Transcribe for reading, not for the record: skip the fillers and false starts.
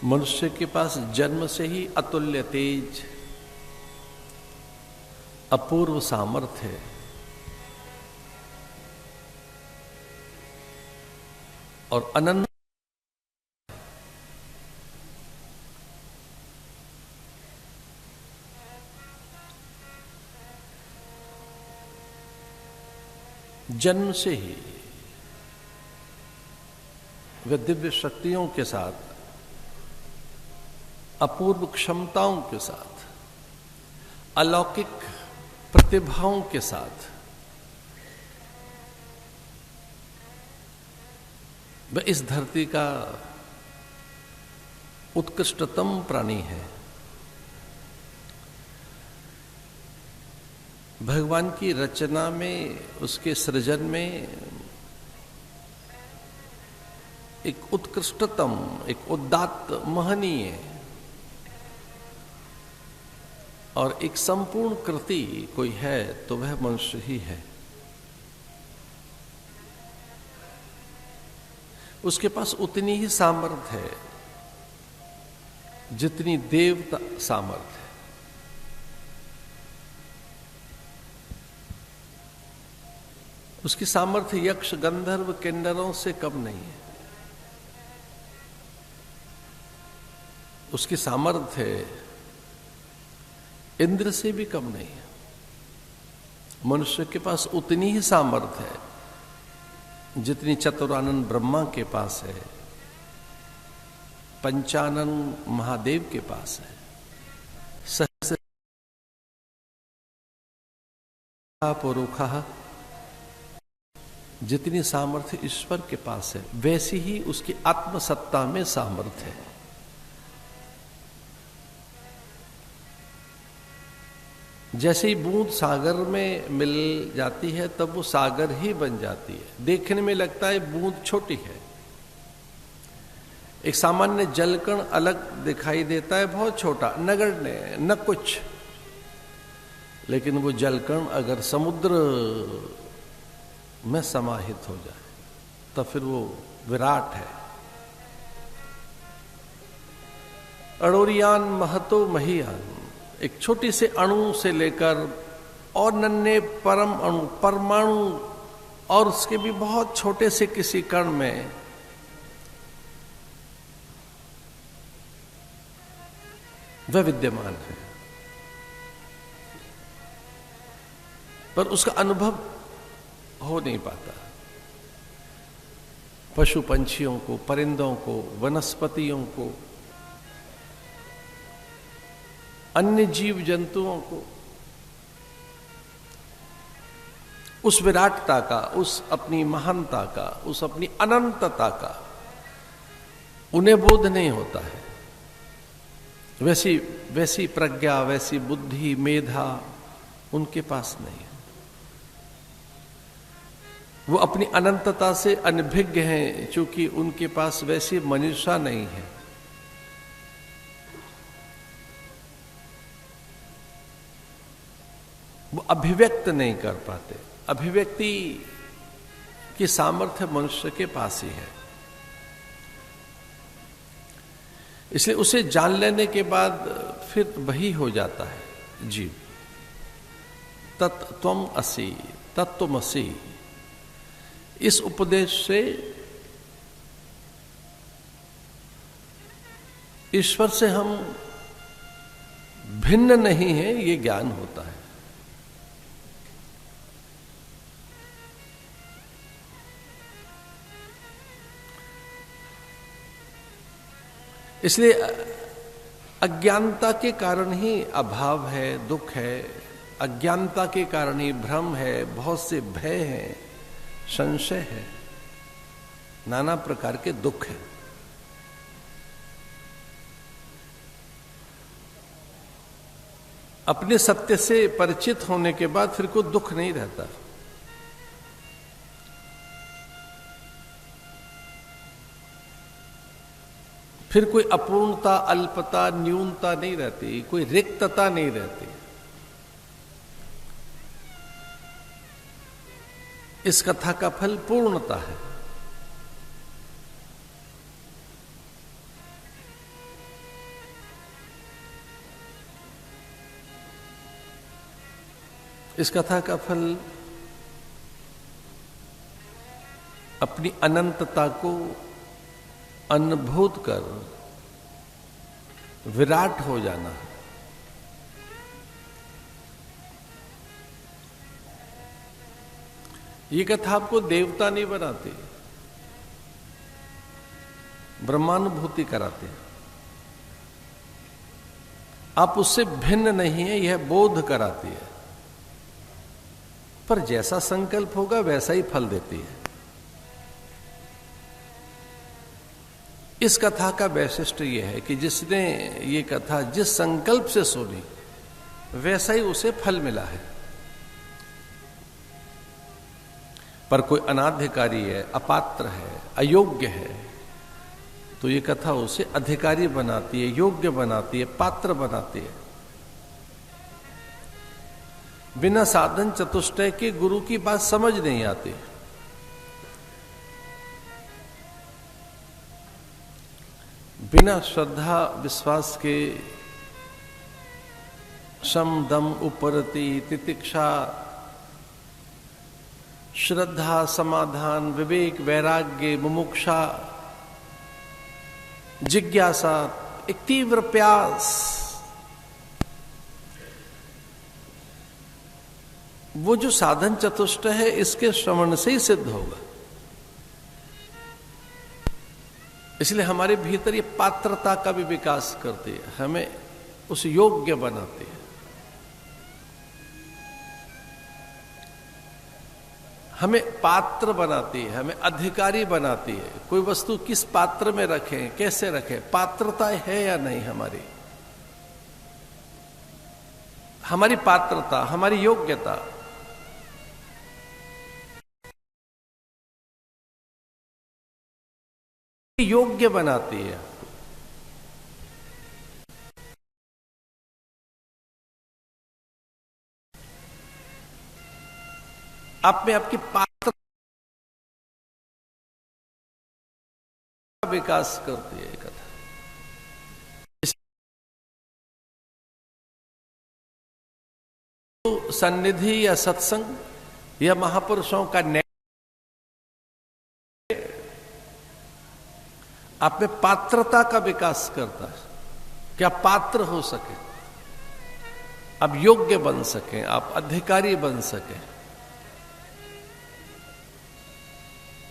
मनुष्य के पास जन्म से ही अतुल्य तेज, अपूर्व सामर्थ्य है और अनंत जन्म से ही वे दिव्य शक्तियों के साथ, अपूर्व क्षमताओं के साथ, अलौकिक प्रतिभाओं के साथ वह इस धरती का उत्कृष्टतम प्राणी है। भगवान की रचना में, उसके सृजन में एक उत्कृष्टतम, एक उदात्त, महनीय और एक संपूर्ण कृति कोई है तो वह मनुष्य ही है। उसके पास उतनी ही सामर्थ्य है जितनी देवता सामर्थ्य है। उसकी सामर्थ्य यक्ष, गंधर्व, किन्नरों से कम नहीं है। उसकी सामर्थ्य इंद्र से भी कम नहीं है। मनुष्य के पास उतनी ही सामर्थ्य है जितनी चतुरानन ब्रह्मा के पास है, पंचानन महादेव के पास है, सहस्र पुरुषः, जितनी सामर्थ्य ईश्वर के पास है वैसी ही उसकी आत्मसत्ता में सामर्थ्य है। जैसे ही बूंद सागर में मिल जाती है तब वो सागर ही बन जाती है। देखने में लगता है बूंद छोटी है, एक सामान्य जलकण अलग दिखाई देता है, बहुत छोटा, नगण्य, न कुछ, लेकिन वो जलकण अगर समुद्र में समाहित हो जाए तो फिर वो विराट है। अणोरियान महतो महीयान, एक छोटी से अणु से लेकर और नन्हे परम अणु, परमाणु, और उसके भी बहुत छोटे से किसी कण में वह विद्यमान है, पर उसका अनुभव हो नहीं पाता। पशु पंछियों को, परिंदों को, वनस्पतियों को, अन्य जीव जंतुओं को उस विराटता का, उस अपनी महानता का, उस अपनी अनंतता का उन्हें बोध नहीं होता है। वैसी प्रज्ञा, वैसी बुद्धि, मेधा उनके पास नहीं है। वो अपनी अनंतता से अनभिज्ञ हैं, चूंकि उनके पास वैसी मनीषा नहीं है। वो अभिव्यक्त नहीं कर पाते। अभिव्यक्ति की सामर्थ्य मनुष्य के पास ही है। इसलिए उसे जान लेने के बाद फिर वही हो जाता है जीव। तत्त्वम् असि, तत्त्वमसि, इस उपदेश से ईश्वर से हम भिन्न नहीं हैं, ये ज्ञान होता है। इसलिए अज्ञानता के कारण ही अभाव है, दुख है। अज्ञानता के कारण ही भ्रम है, बहुत से भय हैं, संशय है, नाना प्रकार के दुख हैं। अपने सत्य से परिचित होने के बाद फिर कोई दुख नहीं रहता। फिर कोई अपूर्णता, अल्पता, न्यूनता नहीं रहती, कोई रिक्तता नहीं रहती। इस कथा का फल पूर्णता है। इस कथा का फल अपनी अनंतता को अनुभूत कर विराट हो जाना है। ये कथा आपको देवता नहीं बनाती, ब्रह्मानुभूति कराती है। आप उससे भिन्न नहीं है, यह बोध कराती है। पर जैसा संकल्प होगा वैसा ही फल देती है। इस कथा का वैशिष्ट्य यह है कि जिसने ये कथा जिस संकल्प से सुनी वैसा ही उसे फल मिला है। पर कोई अनाधिकारी है, अपात्र है, अयोग्य है, तो ये कथा उसे अधिकारी बनाती है, योग्य बनाती है, पात्र बनाती है। बिना साधन चतुष्टय के गुरु की बात समझ नहीं आती। बिना श्रद्धा विश्वास के शम दम उपरति तितिक्षा, श्रद्धा समाधान विवेक वैराग्य मुमुक्षा जिज्ञासा, एक तीव्र प्यास, वो जो साधन चतुष्ट है इसके श्रवण से ही सिद्ध होगा। इसलिए हमारे भीतर ये पात्रता का भी विकास करती है, हमें उस योग्य बनाती है, हमें पात्र बनाती है, हमें अधिकारी बनाती है। कोई वस्तु किस पात्र में रखें, कैसे रखें, पात्रता है या नहीं हमारी पात्रता, हमारी योग्यता। योग्य बनाती है। आप में आपकी पात्र विकास करती है कथा। सन्निधि या सत्संग या महापुरुषों का न्याय आप में पात्रता का विकास करता है कि आप पात्र हो सके, आप योग्य बन सकें, आप अधिकारी बन सकें।